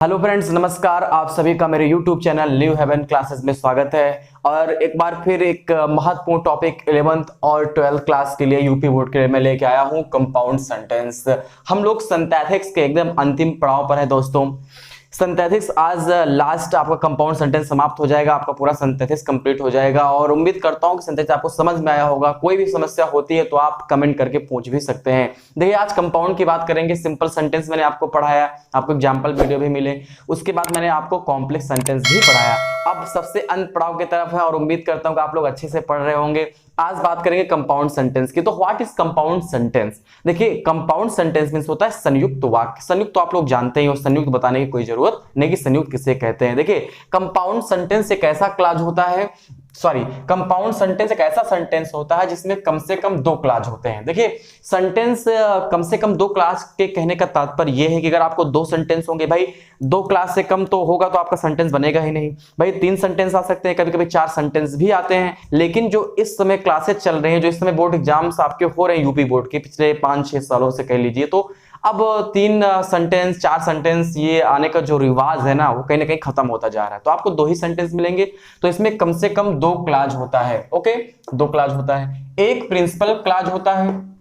Hello friends, नमस्कार। आप सभी का मेरे YouTube channel New Haven classes में स्वागत है। और एक बार फिर एक महत्वपूर्ण टॉपिक 11th और 12th क्लास के लिए यूपी बोर्ड के लिए मैं लेके आया हूं, कंपाउंड सेंटेंस। हम लोग सिंथेटिक्स के एकदम अंतिम पड़ाव पर है दोस्तों। सिंथेटिक्स आज लास्ट आपका कंपाउंड सेंटेंस समाप्त हो जाएगा, आपका पूरा सिंथेटिक्स कंप्लीट हो जाएगा। और उम्मीद करता हूं कि सिंथेटिक्स आपको समझ में आया होगा। कोई भी समस्या होती है तो आप कमेंट करके पूछ भी सकते हैं। देखिए, आज कंपाउंड की बात करेंगे। सिंपल सेंटेंस मैंने आपको पढ़ाया, आपको एग्जाम्पल वीडियो भी मिले। उसके बाद मैंने आपको कॉम्प्लेक्स सेंटेंस भी पढ़ाया। अब सबसे अंत पड़ाव की तरफ है और उम्मीद करता हूं कि आप लोग अच्छे से पढ़ रहे होंगे। आज बात करेंगे कंपाउंड सेंटेंस की। तो व्हाट इज कंपाउंड सेंटेंस? देखिए, कंपाउंड सेंटेंस मींस होता है संयुक्त वाक्य। संयुक्त तो आप लोग जानते ही हो, संयुक्त बताने की कोई जरूरत नहीं कि संयुक्त किसे कहते हैं। देखिए, कंपाउंड सेंटेंस एक ऐसा क्लॉज होता है, कंपाउंड सेंटेंस एक ऐसा सेंटेंस होता है जिसमें कम से कम दो क्लॉज होते हैं। देखिए, सेंटेंस कम से कम दो क्लॉज के कहने का तात्पर्य यह है कि अगर आपको दो सेंटेंस होंगे, भाई दो क्लॉज से कम तो होगा तो आपका सेंटेंस बनेगा ही नहीं। भाई तीन सेंटेंस आ सकते हैं, कभी कभी चार सेंटेंस भी आते हैं। लेकिन जो इस समय क्लासेस चल रहे हैं, जो इस समय बोर्ड एग्जाम्स आपके हो रहे हैं यूपी बोर्ड के पिछले 5-6 सालों से कह लीजिए, तो अब तीन सेंटेंस चार सेंटेंस ये आने का जो रिवाज है ना, वो कहीं ना कहीं खत्म होता जा रहा है। तो आपको दो ही सेंटेंस मिलेंगे। तो इसमें कम से कम दो क्लॉज होता है। ओके, दो क्लॉज होता है। एक प्रिंसिपल क्लॉज होता है,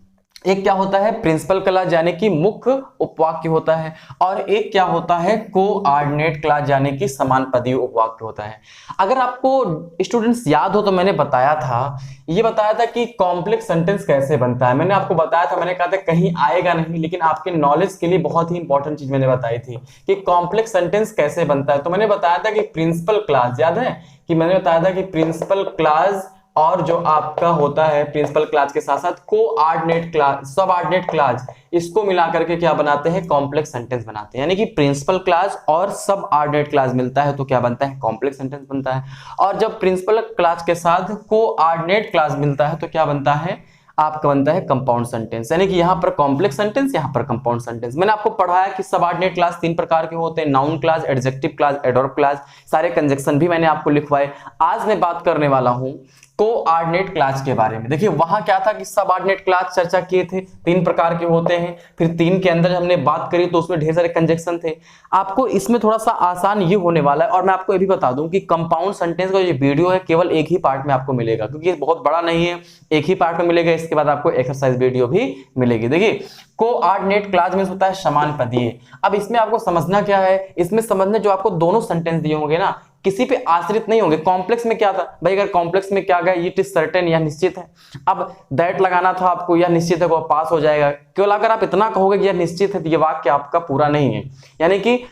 एक क्या होता है प्रिंसिपल क्लॉज यानी कि मुख्य उपवाक्य होता है, और एक क्या होता है कोऑर्डिनेट क्लॉज यानी कि समानपदीय उपवाक्य होता है। अगर आपको स्टूडेंट्स याद हो तो मैंने बताया था कि कॉम्प्लेक्स सेंटेंस कैसे बनता है। मैंने आपको बताया था, मैंने कहा था कहीं आएगा नहीं, लेकिन आपके नॉलेज के लिए बहुत ही इंपॉर्टेंट चीज मैंने बताई थी कि कॉम्प्लेक्स सेंटेंस कैसे बनता है। तो मैंने बताया था कि प्रिंसिपल क्लॉज, याद है कि मैंने बताया था कि प्रिंसिपल क्लॉज और जो आपका होता है प्रिंसिपल क्लॉज के साथ साथ कोऑर्डिनेट क्लॉज, सबऑर्डिनेट क्लॉज, इसको मिलाकर के क्या बनाते हैं, कॉम्प्लेक्स सेंटेंस बनाते हैं। यानी कि प्रिंसिपल क्लॉज और सबऑर्डिनेट क्लॉज मिलता है तो क्या बनता है, कॉम्प्लेक्स सेंटेंस बनता है। और जब प्रिंसिपल क्लॉज के साथ कोऑर्डिनेट क्लॉज मिलता है तो क्या बनता है, आपका बनता है कंपाउंड सेंटेंस। यानी कि यहां पर कॉम्प्लेक्स सेंटेंस, यहां पर कंपाउंड सेंटेंस। मैंने आपको पढ़ाया कि सबऑर्डिनेट क्लॉज तीन प्रकार के होते हैं, noun clause, adjective clause, adverb clause. सारे कंजक्शन भी मैंने आपको लिखवाए। आज मैं बात करने वाला हूं कोऑर्डिनेट क्लॉज के बारे में। देखिए, वहां क्या था कि सबऑर्डिनेट क्लॉज चर्चा किए थे, तीन प्रकार के होते हैं। फिर तीन के अंदर हमने बात करी तो उसमें ढेर सारे कंजक्शन थे। आपको इसमें थोड़ा सा आसान ये होने वाला है। और मैं आपको ये भी बता दूं कि कंपाउंड सेंटेंस का जो वीडियो है केवल एक ही पार्ट में आपको मिलेगा, क्योंकि ये बहुत बड़ा नहीं है, एक ही पार्ट में मिलेगा। इसके बाद आपको एक्सरसाइज वीडियो भी मिलेगी। देखिए, कोऑर्डिनेट क्लॉज मींस होता है समानपदीय। अब इसमें आपको समझना क्या है, इसमें समझना जो आपको दोनों सेंटेंस दिए होंगे ना, किसी पे आश्रित नहीं होंगे। कॉम्प्लेक्स में क्या था भाई, अगर कॉम्प्लेक्स में क्या गया, इट इज सर्टेन, यह निश्चित है। अब दैट लगाना था आपको, यह निश्चित है, वो पास हो जाएगा। केवल अगर आप इतना कहोगे कि यह निश्चित है तो यह वाक्य आपका पूरा नहीं है, यानी कि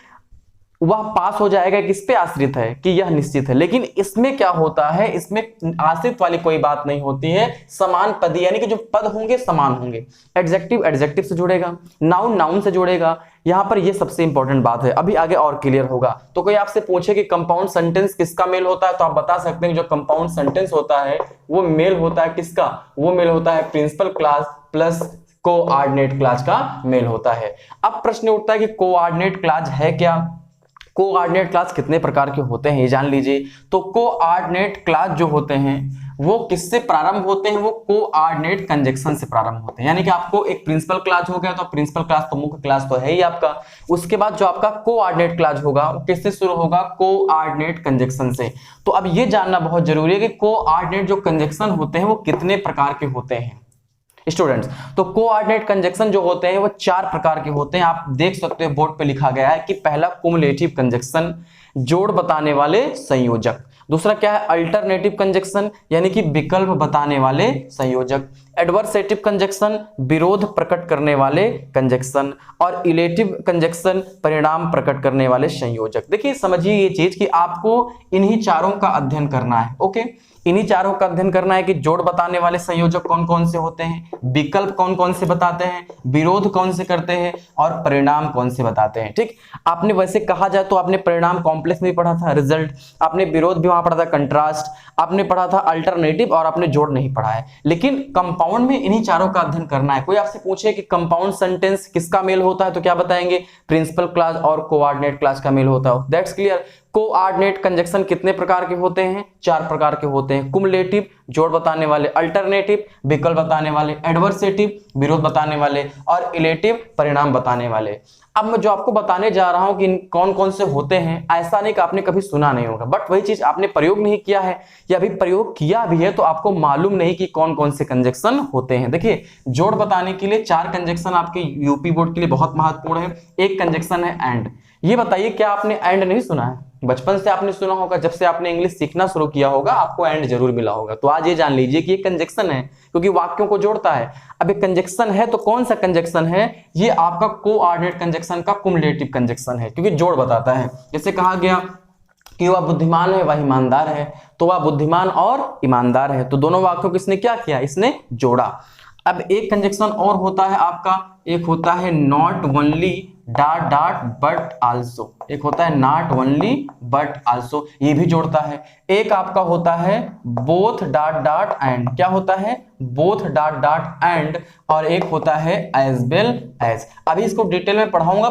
वह पास हो जाएगा। किस पे आश्रित है कि यह निश्चित है। लेकिन इसमें क्या होता है, इसमें आश्रित वाली कोई बात नहीं होती है। समान पदी यानी कि जो पद होंगे समान होंगे। एडजेक्टिव एडजेक्टिव से जुड़ेगा, नाउन नाउन से जुड़ेगा। यहां पर यह सबसे इंपॉर्टेंट बात है, अभी आगे और क्लियर होगा। तो कोई आपसे पूछे कि कंपाउंड सेंटेंस किसका मेल होता है, तो आप बता सकते हैं जो कंपाउंड सेंटेंस होता है वो मेल होता है किसका, वो मेल होता है principal clause plus coordinate clause का मेल होता है। अब प्रश्न उठता है कि कोऑर्डिनेट क्लॉज है क्या, कोऑर्डिनेट क्लॉज कितने प्रकार के होते हैं ये जान लीजिए। तो कोऑर्डिनेट क्लॉज जो होते हैं वो किससे प्रारंभ होते हैं, वो कोऑर्डिनेट कंजक्शन से प्रारंभ होते हैं। यानी कि आपको एक प्रिंसिपल क्लॉज हो गया, तो प्रिंसिपल क्लॉज तो मुख्य क्लॉज तो है ही आपका। उसके बाद जो आपका कोऑर्डिनेट क्लॉज होगा वो किससे शुरू होगा, कोऑर्डिनेट कंजक्शन से। तो अब ये जानना बहुत जरूरी है कि कोऑर्डिनेट जो कंजक्शन होते हैं वो कितने प्रकार के होते हैं स्टूडेंट्स। तो कोऑर्डिनेट कंजक्शन जो होते हैं वो चार प्रकार के होते हैं। आप देख सकते हो बोर्ड पे लिखा गया है कि पहला कुमुलेटिव कंजक्शन, जोड़ बताने वाले संयोजक। दूसरा क्या है, अल्टरनेटिव कंजक्शन यानी कि विकल्प बताने वाले संयोजक। एडवर्सेटिव कंजक्शन, विरोध प्रकट करने वाले कंजक्शन। और इलेटिव कंजक्शन, परिणाम प्रकट करने वाले संयोजक। देखिए, समझिए ये चीज कि आपको इन्हीं चारों का अध्ययन करना है। ओके, इन्हीं चारों का अध्ययन करना है कि जोड़ बताने वाले संयोजक कौन कौन से होते हैं, विकल्प कौन कौन से बताते हैं, विरोध कौन से करते हैं, और परिणाम कौन से बताते हैं। ठीक, आपने वैसे कहा जाए तो आपने परिणाम कॉम्प्लेक्स में पढ़ा था, रिजल्ट। आपने विरोध भी वहां पढ़ा था, कंट्रास्ट। आपने पढ़ा था अल्टरनेटिव, और आपने जोड़ नहीं पढ़ा है। लेकिन कंपाउंड में इन्हीं चारों का अध्ययन करना है। कोई आपसे पूछे कि कंपाउंड सेंटेंस किसका मेल होता है तो क्या बताएंगे, प्रिंसिपल क्लॉज और कोऑर्डिनेट क्लॉज का मेल होता है। That's clear. कोऑर्डिनेट कंजक्शन कितने प्रकार के होते हैं, चार प्रकार के होते हैं। कुमुलेटिव, जोड़ बताने वाले, अल्टरनेटिव, विकल्प बताने वाले, एडवर्सेटिव, विरोध बताने वाले, और इलेटिव, परिणाम बताने वाले। अब मैं जो आपको बताने जा रहा हूं कि कौन कौन से होते हैं, ऐसा नहीं कि आपने कभी सुना नहीं होगा, बट वही चीज आपने प्रयोग नहीं किया है या अभी प्रयोग किया भी है तो आपको मालूम नहीं कि कौन कौन से कंजक्शन होते हैं। देखिए, जोड़ बताने के लिए 4 कंजक्शन आपके यूपी बोर्ड के लिए बहुत महत्वपूर्ण है। एक कंजक्शन है एंड। ये बताइए, क्या आपने एंड नहीं सुना है? बचपन से आपने सुना होगा, जब से आपने इंग्लिश सीखना शुरू किया होगा आपको एंड जरूर मिला होगा। तो आज ये जान लीजिए कि ये कंजक्शन है, क्योंकि वाक्यों को जोड़ता है। अब एक कंजक्शन है तो कौन सा कंजक्शन है? ये आपका कोऑर्डिनेट कंजक्शन का कुमुलेटिव कंजक्शन है, क्योंकि जोड़ बताता है। जैसे कहा गया कि वह बुद्धिमान है, वह ईमानदार है, तो वह बुद्धिमान और ईमानदार है, तो दोनों वाक्यों को इसने क्या किया? इसने जोड़ा। अब एक कंजक्शन और होता है आपका, एक होता है not only dot dot but also. एक होता है नॉट ओनली बट आल्सो, ये भी जोड़ता है। एक आपका होता है बोथ डॉट डॉट एंड। क्या होता है? Both dot dot and. और एक होता है एज वेल एज। अभी इसको डिटेल में पढ़ाऊंगा,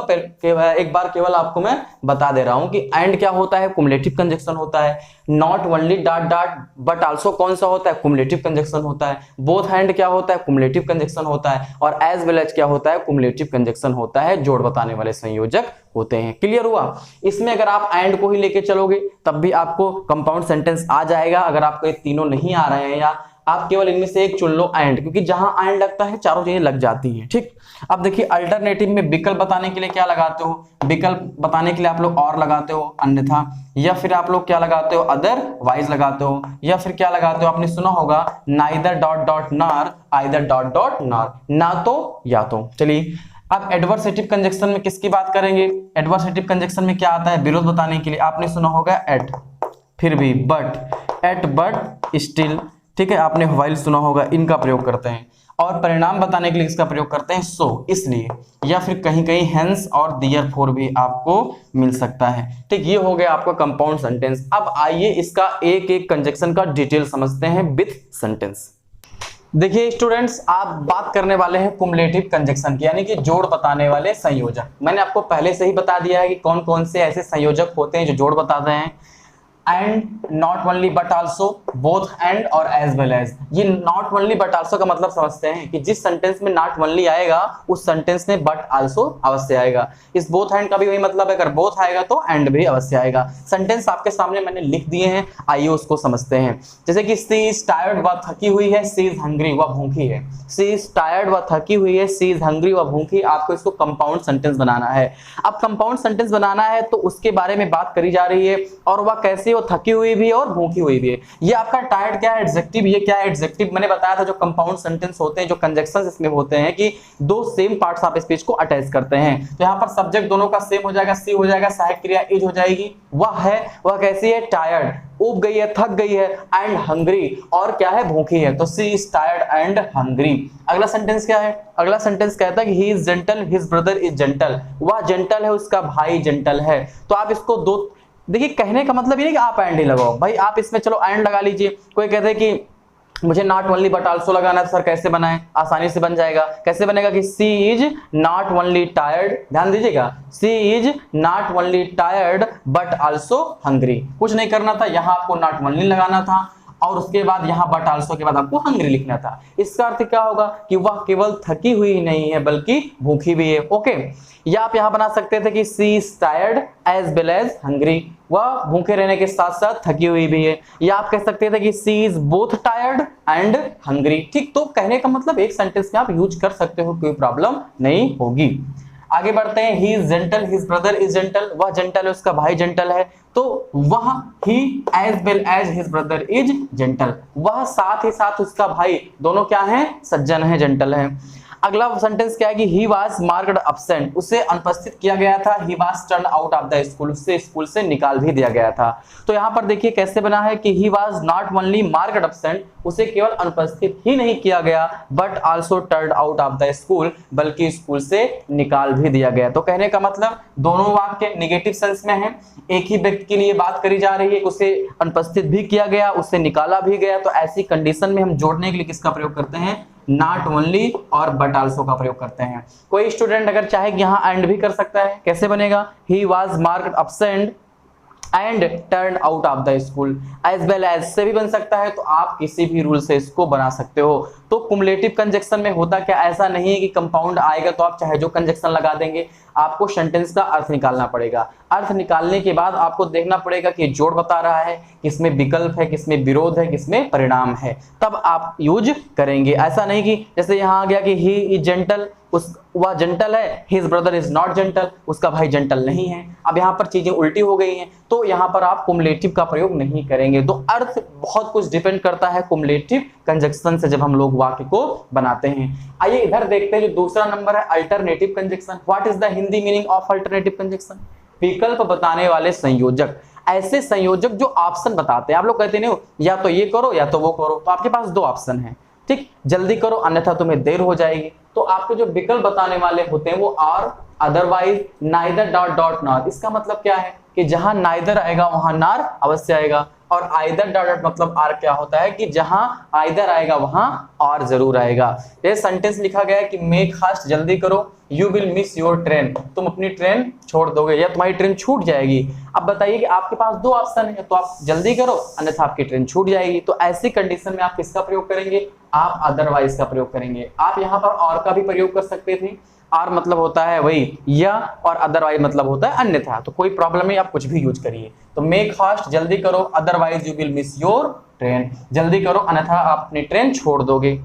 एक बार केवल आपको मैं बता दे रहा हूं कि एंड क्या होता है, कुमुलेटिव कंजक्शन होता है। Not only dot dot but also कौन सा होता है? कुमुलेटिव कंजक्शन होता है। बोथ एंड क्या होता है? कुमुलेटिव कंजक्शन होता है। और एज वेल एज क्या होता है? कुमुलेटिव कंजक्शन होता है। जोड़ बताने वाले संयोजक होते हैं। क्लियर हुआ? इसमें अगर आप एंड को ही लेके चलोगे तब भी आपको कंपाउंड सेंटेंस आ जाएगा। अगर आपको ये तीनों नहीं आ रहे हैं या आप केवल इनमें से एक चुन लो एंड, क्योंकि जहां एंड लगता है चारों चीजें लग जाती हैं। ठीक, अब देखिए अल्टरनेटिव में विकल्प बताने के लिए क्या लगाते हो? विकल्प बताने के लिए आप लोग और लगाते हो अन्यथा, या फिर आप लोग क्या लगाते हो? अदरवाइज लगाते हो, या फिर क्या लगाते हो? आपने सुना होगा नाइदर डॉट डॉट नार, आइदर डॉट डॉट नार, ना तो या तो। चलिए अब एडवर्सेटिव कंजक्शन में किसकी बात करेंगे? एडवर्सेटिव कंजक्शन में क्या आता है? विरोध बताने के लिए आपने सुना होगा एट, फिर भी बट, एट बट स्टिल। ठीक है, आपने व्हाइल सुना होगा, इनका प्रयोग करते हैं। और परिणाम बताने के लिए इसका प्रयोग करते हैं सो, इसलिए, या फिर कहीं कहीं हेंस और देयरफॉर भी आपको मिल सकता है। ठीक, ये हो गया आपका कंपाउंड सेंटेंस। अब आइए इसका एक एक कंजक्शन का डिटेल समझते हैं विथ सेंटेंस। देखिए स्टूडेंट्स, आप बात करने वाले हैं कुमुलेटिव कंजक्शन की, यानी कि जोड़ बताने वाले संयोजक। मैंने आपको पहले से ही बता दिया है कि कौन कौन से ऐसे संयोजक होते हैं जो जोड़ बताते हैं। And, not only but also, both and और एज वेल एज। ये नॉट ओनली बट आल्सो का मतलब समझते हैं कि जिस सेंटेंस में नॉट ओनली आएगा उस सेंटेंस में बट आल्सो अवश्य आएगा। इस बोथ एंड का भी वही मतलब है, अगर बोथ आएगा तो एंड भी अवश्य आएगा। सेंटेंस आपके सामने मैंने लिख दिए हैं, आइए उसको समझते हैं। जैसे कि सी इज टायर्ड, वह थकी हुई है। सी इज हंग्री, वह भूखी है। सी इज टायर्ड, वह थकी हुई है। सी इज हंग्री, वह भूखी। आपको इसको कंपाउंड सेंटेंस बनाना है। अब कंपाउंड सेंटेंस बनाना है तो उसके बारे में बात करी जा रही है, और वह कैसे, वो थकी हुई भी है और भूखी हुई भी है। ये आपका टायर्ड क्या है? एडजेक्टिव। ये क्या है? एडजेक्टिव। मैंने बताया था जो कंपाउंड सेंटेंस होते हैं, जो कंजक्शंस इसमें होते हैं कि दो सेम पार्ट्स ऑफ स्पीच को अटैच करते हैं। तो यहाँ पर सब्जेक्ट दोनों का सेम हो जाएगा, सी हो जाएगा, सहायक क्रिया इज हो जाएगी। वह है, वह कैसी है? टायर्ड, ऊब गई है, थक गई है। एंड हंग्री, और क्या है? भूखी है। तो सी इज टायर्ड एंड हंग्री। अगला सेंटेंस क्या है? अगला सेंटेंस कहता है कि ही is gentle, his brother is gentle. वह जेंटल है, उसका भाई जेंटल है। तो आप इसको दो, देखिए कहने का मतलब ये नहीं कि आप एंड ही लगाओ भाई, आप इसमें चलो एंड लगा लीजिए। कोई कहते हैं कि मुझे नॉट ओनली बट आल्सो लगाना है, सर कैसे बनाएं? आसानी से बन जाएगा। कैसे बनेगा कि she is not only tired, ध्यान दीजिएगा, she is not only tired but also hungry. कुछ नहीं करना था, यहां आपको नॉट ओनली लगाना था और उसके बाद यहां बट आल्सो के बाद आपको हंग्री लिखना था। इसका अर्थ क्या होगा कि वह केवल थकी हुई ही नहीं है बल्कि भूखी भी है। ओके, या आप यहां बना सकते थे कि she is tired as well as hungry, वह भूखे रहने के साथ साथ थकी हुई भी है। या आप कह सकते थे कि she is both tired and hungry. ठीक, तो कहने का मतलब एक सेंटेंस में आप यूज कर सकते हो, कोई प्रॉब्लम नहीं होगी। आगे बढ़ते हैं। He is gentle, his brother is gentle, वह जेंटल है, उसका भाई जेंटल है। तो वह, he as well as his brother is gentle, वह साथ ही साथ उसका भाई, दोनों क्या है? सज्जन है, जेंटल है। अगला सेंटेंस क्या है कि ही वाज मार्क्ड एब्सेंट, उसे अनुपस्थित किया गया था। He was turn out of the school, उससे स्कूल से निकाल भी दिया गया था। तो यहाँ पर देखिए कैसे बना है कि he was not only marked absent, उसे केवल अनुपस्थित ही नहीं किया गया, but also turn out of the school, बल्कि स्कूल से निकाल भी दिया गया। तो कहने का मतलब दोनों वाक्य नेगेटिव सेंस में है। एक ही व्यक्ति के लिए बात करी जा रही है, उसे अनुपस्थित भी किया गया, उसे निकाला भी गया। तो ऐसी कंडीशन में हम जोड़ने के लिए किसका प्रयोग करते हैं? नॉट ओनली और बट आल्सो का प्रयोग करते हैं। कोई स्टूडेंट अगर चाहे कि यहाँ एंड भी कर सकता है, कैसे बनेगा? He was marked absent and turn out of the school, as well as से भी बन सकता है, तो आप किसी भी रूल से इसको बना सकते हो। तो कुमुलेटिव कंजक्शन में होता क्या, ऐसा नहीं है कि कंपाउंड आएगा तो आप चाहे जो कंजक्शन लगा देंगे, आपको सेंटेंस का अर्थ निकालना पड़ेगा। अर्थ निकालने के बाद आपको देखना पड़ेगा कि जोड़ बता रहा है, किसमें विकल्प है, किसमें विरोध है, किसमें परिणाम है, तब आप यूज करेंगे। ऐसा नहीं कि जैसे यहाँ आ गया कि ही इज जेंटल, वह जेंटल है, his brother is not gentle, उसका भाई जेंटल नहीं है। अब यहाँ पर चीजें उल्टी हो गई हैं, तो यहाँ पर आप कुमुलेटिव का प्रयोग नहीं करेंगे। तो अर्थ बहुत कुछ डिपेंड करता है कुमुलेटिव कंजक्शन से जब हम लोग वाक्य को बनाते हैं। आइए इधर देखते हैं, जो दूसरा नंबर है alternative conjunction. What is the Hindi meaning of alternative conjunction? विकल्प बताने वाले संयोजक, ऐसे संयोजक जो ऑप्शन बताते हैं। आप लोग कहते नहीं हो या तो ये करो या तो वो करो, तो आपके पास दो ऑप्शन है, ठीक, जल्दी करो अन्यथा तुम्हें देर हो जाएगी। तो आपके जो विकल्प बताने वाले होते हैं वो or, otherwise, neither, dot dot not. इसका मतलब क्या है कि जहां नाइदर आएगा वहां नार अवश्य आएगा, और आइदर डॉट डॉट मतलब आर क्या होता है कि जहां आइदर आएगा वहां आर जरूर आएगा। ये सेंटेंस लिखा गया है कि मेक फास्ट, जल्दी करो, you will miss your train, तुम अपनी ट्रेन छोड़ दोगे या तुम्हारी ट्रेन छूट जाएगी। अब बताइए कि आपके पास दो ऑप्शन है, तो आप जल्दी करो अन्यथा आपकी ट्रेन छूट जाएगी। तो ऐसी कंडीशन में आप किसका प्रयोग करेंगे? आप अदरवाइज का प्रयोग करेंगे। आप यहाँ पर और का भी प्रयोग कर सकते थे, आर मतलब होता है वही या, और अदरवाइज मतलब होता है अन्यथा, तो कोई प्रॉब्लम नहीं, आप कुछ भी यूज करिए। तो मेक फास्ट, जल्दी करो, otherwise you will miss your train, जल्दी करो अन्यथा आप अपनी ट्रेन छोड़ दोगे।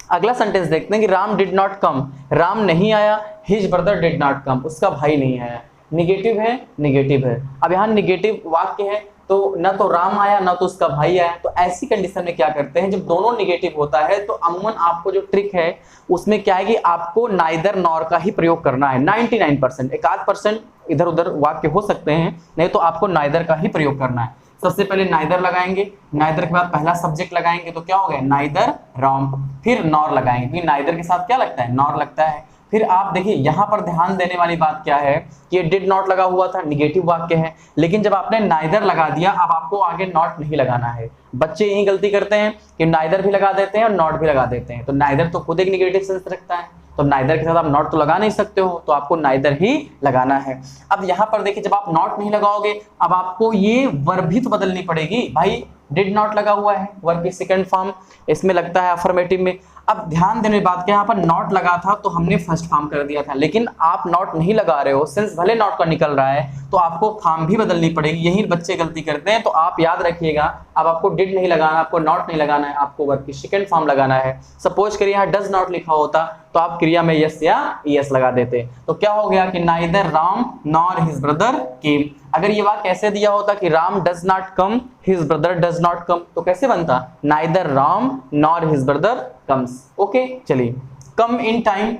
अगला सेंटेंस देखते हैं कि Ram did not come, Ram नहीं आया, his brother did not come, उसका भाई नहीं आया। निगेटिव है, निगेटिव है। अब यहाँ निगेटिव वाक्य है, तो ना तो राम आया ना तो उसका भाई आया। तो ऐसी कंडीशन में क्या करते हैं, जब दोनों निगेटिव होता है तो अमूमन आपको जो ट्रिक है उसमें क्या है कि आपको नाइदर नॉर का ही प्रयोग करना है। 99%, 1% इधर उधर वाक्य हो सकते हैं, नहीं तो आपको नाइदर का ही प्रयोग करना है। सबसे पहले नाइदर लगाएंगे, नाइदर के बाद पहला सब्जेक्ट लगाएंगे तो क्या हो गया, नाइदर राम, फिर नॉर लगाएंगे, क्योंकि नाइदर के साथ क्या लगता है, नॉर लगता है। फिर आप देखिए यहाँ पर ध्यान देने वाली बात क्या है कि ये डिड नॉट लगा हुआ था, निगेटिव वाक्य है, लेकिन जब आपने नाइदर लगा दिया अब आपको आगे नॉट नहीं लगाना है। बच्चे यही गलती करते हैं कि नाइदर भी लगा देते हैं और नॉट भी लगा देते हैं। तो नाइदर तो खुद एक निगेटिव सेंस रखता है, तो नाइदर के साथ आप नॉट तो लगा नहीं सकते हो, तो आपको नाइदर ही लगाना है। अब यहाँ पर देखिए जब आप नॉट नहीं लगाओगे अब आपको ये वर्ब भी तो बदलनी पड़ेगी। भाई डिड नॉट लगा हुआ है, वर्ब की सेकंड फॉर्म इसमें लगता है अफर्मेटिव में। अब ध्यान देने की बात, यहाँ पर नॉट लगा था तो हमने फर्स्ट फॉर्म कर दिया था, लेकिन आप नॉट नहीं लगा रहे हो, सेंस भले नॉट का निकल रहा है तो आपको फॉर्म भी बदलनी पड़ेगी। यही बच्चे गलती करते हैं, तो आप याद रखिएगा, अब आपको डिड नहीं लगाना, आपको नॉट नहीं लगाना है, आपको वर्ब की सेकंड फॉर्म लगाना है। सपोज करिए यहाँ डज नॉट लिखा होता तो आप क्रिया में यस या ईएस लगा देते, तो क्या हो गया कि neither Ram nor his brother came. अगर ये वाक्य कैसे दिया होता कि Ram does not come, his brother does not come, तो कैसे बनता, neither Ram nor his brother comes. Okay चलिए, come in time,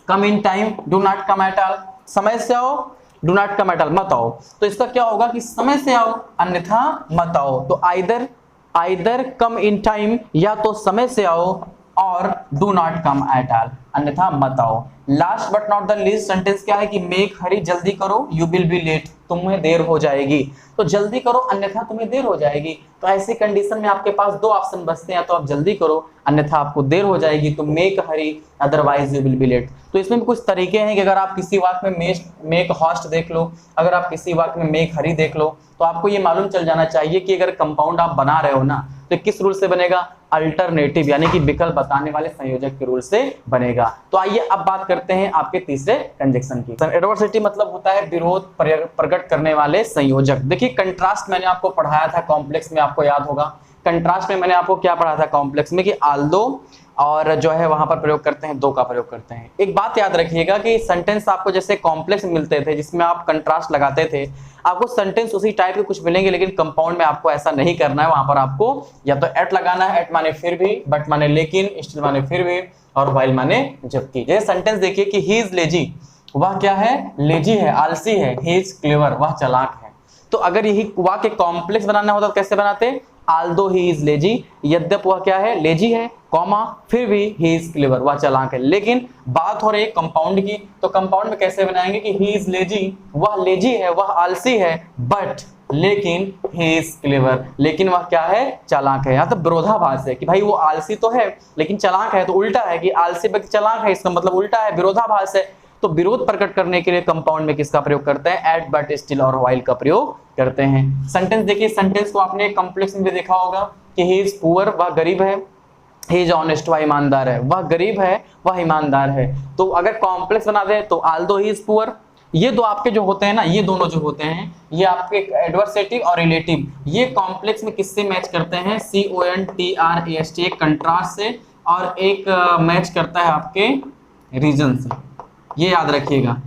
come in time, do not come at all, समय से आओ, do not come at all मत आओ। तो इसका क्या होगा कि समय से आओ अन्यथा मत आओ। तो आइदर कम इन टाइम, या तो समय से आओ, और do not come at all अन्यथा मत आओ। Last but not the least sentence क्या है कि मेक हरी, जल्दी करो, यू विल बी लेट, तुम्हें देर हो जाएगी। तो जल्दी करो अन्यथा तुम्हें देर हो जाएगी। तो ऐसी कंडीशन में आपके पास दो ऑप्शन बचते हैं, तो आप जल्दी करो अन्यथा आपको देर हो जाएगी। तो make hurry otherwise you will be late. तो इसमें भी कुछ तरीके हैं कि अगर आप किसी वाक्य में मेक हॉस्ट देख लो, अगर आप किसी वाक्य में मेक हरी देख लो, तो आपको ये मालूम चल जाना चाहिए कि अगर कंपाउंड आप बना रहे हो ना तो किस रूल से बनेगा, अल्टरनेटिव यानी कि विकल्प बताने वाले संयोजक के रूल से बनेगा। तो आइए अब बात करते हैं आपके तीसरे कंजक्शन की। एडवर्सिटी मतलब होता है विरोध प्रकट करने वाले संयोजक। देखिए कंट्रास्ट मैंने आपको पढ़ाया था कॉम्प्लेक्स में, आपको याद होगा। कंट्रास्ट में मैंने आपको क्या पढ़ा था कॉम्प्लेक्स में कि आल्दो और जो है वहां पर प्रयोग करते हैं, दो का प्रयोग करते हैं। एक बात याद रखिएगा कि सेंटेंस आपको जैसे कॉम्प्लेक्स मिलते थे जिसमें आप कंट्रास्ट लगाते थे, आपको सेंटेंस उसी टाइप के कुछ मिलेंगे, लेकिन कंपाउंड में आपको ऐसा नहीं करना है। वहां पर आपको या तो एट लगाना है, एट माने फिर भी, बट माने लेकिन, स्टिल माने फिर भी, और व्हाइल माने जबकि। जैसे सेंटेंस देखिए कि ही इज लेजी, वह क्या है, लेजी है, आलसी है। ही इज क्लेवर, वह चालाक है। तो अगर यही वाक्य कॉम्प्लेक्स बनाना होता तो कैसे बनाते, आल्दो ही इज लेजी, यद्यप वह क्या है, लेजी है, कॉमा फिर भी ही इज क्लेवर, वह चालाक है। लेकिन बात हो रही है कंपाउंड की, तो कंपाउंड में कैसे बनाएंगे कि ही इज लेजी, वह लेजी है, वह आलसी है, बट लेकिन ही इज क्लेवर, लेकिन वह क्या है, चालाक है। यहाँ तो विरोधाभास है कि भाई वो आलसी तो है लेकिन चालाक है, तो उल्टा है कि आलसी बल्कि चालाक है, इसका मतलब उल्टा है, विरोधाभास है। तो विरोध प्रकट करने के लिए कंपाउंड में किसका प्रयोग करते हैं? एट, बट, स्टिल और व्हाइल का प्रयोग करते हैं। सेंटेंस देखिए, सेंटेंस को आपने कॉम्प्लेक्स में भी देखा होगा कि ही इज पुअर, वह गरीब है, ही इज ऑनेस्ट, वह ईमानदार है, वह गरीब है, वह ईमानदार है। तो अगर कॉम्प्लेक्स बना दे तो आल्दो ही इज पुअर, ये दो आपके जो होते हैं ना, ये दोनों जो होते हैं, ये आपके एडवर्सेटिव और रिलेटिव, ये कॉम्प्लेक्स में किससे मैच करते हैं? CONTRAST, एक कंट्रास्ट से और एक मैच करता है आपके रीजन से, ये याद रखिएगा,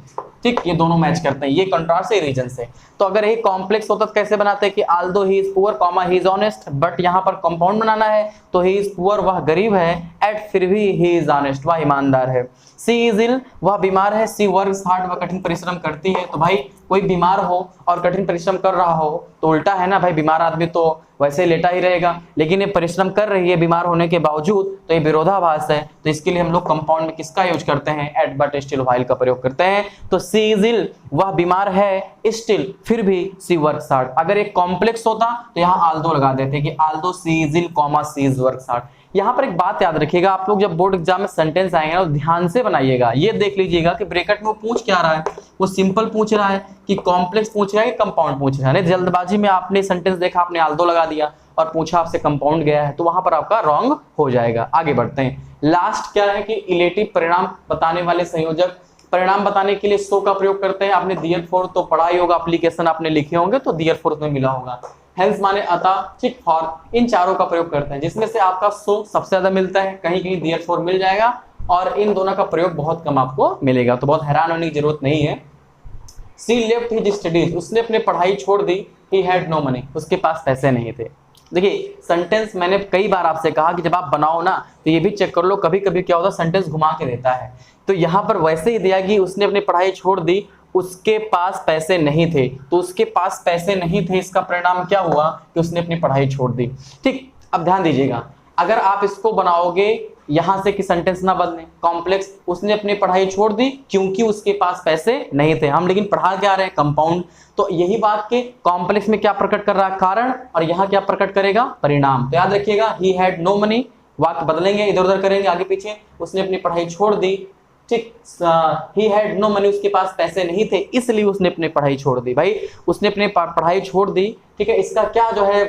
ठीक, ये दोनों मैच करते हैं, ये कंट्रास्ट से, रीजन से। तो अगर ये कॉम्प्लेक्स होता तो कैसे बनाते हैं कि Aldous he is poor, comma he is honest, but यहाँ पर कंपाउंड बनाना है तो ही इज पुअर, वह गरीब है, एट, फिर भी ही इज ऑनेस्ट, वह ईमानदार है, सी इज इल, वह बीमार है, सी वर्क्स हार्ड, वह कठिन परिश्रम करती है। तो भाई कोई बीमार हो और कठिन परिश्रम कर रहा हो तो उल्टा है ना भाई, बीमार आदमी तो वैसे लेटा ही रहेगा, लेकिन ये परिश्रम कर रही है बीमार होने के बावजूद, तो ये विरोधाभास है। तो इसके लिए हम लोग कंपाउंड में किसका यूज करते हैं? एट, बट, स्टिल, व्हाइल का प्रयोग करते हैं। तो सी इज इल, वह बीमार है, स्टिल, फिर भी सी वर्क्स हार्ड। अगर एक कॉम्प्लेक्स होता तो यहाँ आल्दो लगा देते कि although she is ill, comma she is works hard. यहाँ पर एक बात याद रखिएगा, आप लोग जब बोर्ड एग्जाम में सेंटेंस आएंगे ना तो ध्यान से बनाइएगा, ये देख लीजिएगा कि ब्रैकेट में वो पूछ क्या रहा है, वो सिंपल पूछ रहा है कि कॉम्प्लेक्स पूछ रहा है कि कंपाउंड पूछ रहा है। नहीं, जल्दबाजी में आपने सेंटेंस देखा, आपने आल्दो लगा दिया और पूछा आपसे कंपाउंड गया है, तो वहां पर आपका रॉन्ग हो जाएगा। आगे बढ़ते हैं। लास्ट क्या है कि इलेटिव, परिणाम बताने वाले संयोजक, परिणाम बताने के लिए सो का प्रयोग करते हैं। आपने दियर फोर तो पढ़ा ही होगा, एप्लीकेशन आपने लिखे होंगे तो दियर फोर में मिला होगा। हेंस माने अतः, ठीक, फॉर, इन चारों का प्रयोग करते हैं, जिसमें से आपका सो सबसे ज्यादा मिलता है, कहीं कहीं दियर फोर मिल जाएगा, और इन दोनों का प्रयोग बहुत कम आपको मिलेगा, तो बहुत हैरान होने की जरूरत नहीं है। सी लेफ्ट हिज स्टडीज, उसने अपनी पढ़ाई छोड़ दी। ही हैड नो मनी, उसके पास पैसे नहीं थे। देखिए सेंटेंस मैंने कई बार आपसे कहा कि जब आप बनाओ ना तो ये भी चेक कर लो, कभी कभी क्या होता है सेंटेंस घुमा के देता है। तो यहाँ पर वैसे ही दिया कि उसने अपनी पढ़ाई छोड़ दी, उसके पास पैसे नहीं थे, तो उसके पास पैसे नहीं थे, इसका परिणाम क्या हुआ कि उसने अपनी पढ़ाई छोड़ दी। ठीक, अब ध्यान दीजिएगा, अगर आप इसको बनाओगे यहां से कि सेंटेंस ना बदले, कॉम्प्लेक्स, उसने अपनी पढ़ाई छोड़ दी क्योंकि उसके पास पैसे नहीं थे, हम लेकिन पढ़ा क्या रहे हैं? कंपाउंड। तो यही बात के कॉम्प्लेक्स में क्या प्रकट कर रहा है? कारण, और यहाँ क्या प्रकट करेगा? परिणाम। तो याद रखिएगा, ही हैड नो मनी, वाक्य बदलेंगे, इधर उधर करेंगे आगे पीछे, उसने अपनी पढ़ाई छोड़ दी, ठीक, ही हैड नो मनी, उसके पास पैसे नहीं थे, इसलिए उसने अपनी पढ़ाई छोड़ दी। भाई उसने अपनी पढ़ाई छोड़ दी, ठीक है, इसका क्या जो है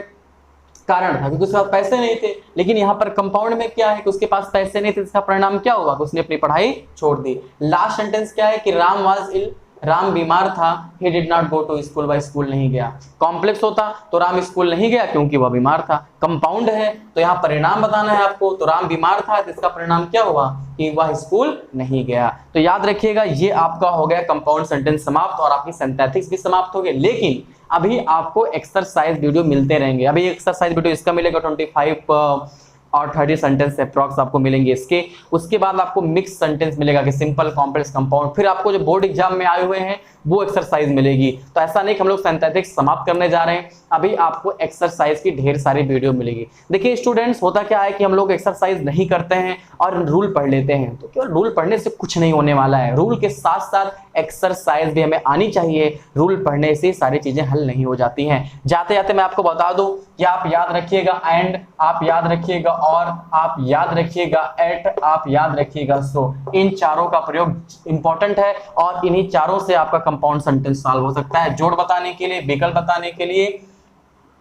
कारण था? क्योंकि उसके पास पैसे नहीं थे। लेकिन यहाँ पर कंपाउंड में क्या है कि उसके पास पैसे नहीं थे, इसका परिणाम क्या हुआ कि उसने अपनी पढ़ाई छोड़ दी। लास्ट सेंटेंस क्या है कि राम वाज इल, राम बीमार था, he did not go to school, वह स्कूल नहीं गया। कॉम्प्लेक्स होता तो राम स्कूल नहीं गया क्योंकि वह बीमार था। कंपाउंड है तो यहाँ परिणाम बताना है आपको, तो राम बीमार था तो इसका परिणाम क्या हुआ कि वह स्कूल नहीं गया। तो याद रखिएगा, ये आपका हो गया कंपाउंड सेंटेंस समाप्त और आपकी सिंथेटिक्स भी समाप्त हो गए। लेकिन अभी आपको एक्सरसाइज वीडियो मिलते रहेंगे। अभी एक्सरसाइज वीडियो इसका मिलेगा 25 और 30 सेंटेंस अप्रॉक्स आपको मिलेंगे इसके। उसके बाद आपको मिक्स सेंटेंस मिलेगा कि सिंपल, कॉम्प्लेक्स, कंपाउंड। फिर आपको जो बोर्ड एग्जाम में आए हुए हैं वो एक्सरसाइज मिलेगी। तो ऐसा नहीं कि हम लोग सिंथेटिक्स समाप्त करने जा रहे हैं, अभी आपको एक्सरसाइज की ढेर सारी वीडियो मिलेगी। देखिए स्टूडेंट्स, होता क्या है कि हम लोग एक्सरसाइज नहीं करते हैं और रूल पढ़ लेते हैं, तो केवल रूल पढ़ने से कुछ नहीं होने वाला है। रूल के साथ साथ एक्सरसाइज भी हमें आनी चाहिए, रूल पढ़ने से सारी चीजें हल नहीं हो जाती हैं। जाते जाते मैं आपको बता दूं कि आप याद रखिएगा एंड, आप याद रखिएगा और, आप याद रखिएगा एट, आप याद रखिएगा सो। इन चारों का प्रयोग इंपॉर्टेंट है और इन्हीं चारों से आपका कंपाउंड सेंटेंस सॉल्व हो सकता है। जोड़ बताने के लिए, विकल्प बताने के लिए,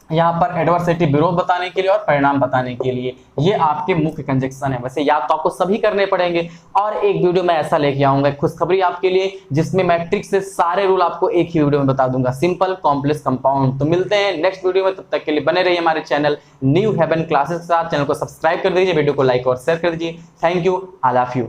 यहाँ पर एडवर्सिटी, विरोध बताने के लिए और परिणाम बताने के लिए, ये आपके मुख्य कंजक्शन है। वैसे याद तो आपको सभी करने पड़ेंगे। और एक वीडियो मैं ऐसा लेके आऊंगा, खुशखबरी आपके लिए, जिसमें मैट्रिक्स से सारे रूल आपको एक ही वीडियो में बता दूंगा, सिंपल, कॉम्प्लेक्स, कंपाउंड। तो मिलते हैं नेक्स्ट वीडियो में, तब तक के लिए बने रहिए हमारे चैनल न्यू हेवन क्लासेस के साथ। चैनल को सब्सक्राइब कर दीजिए, वीडियो को लाइक और शेयर कर दीजिए। Thank you, I love you.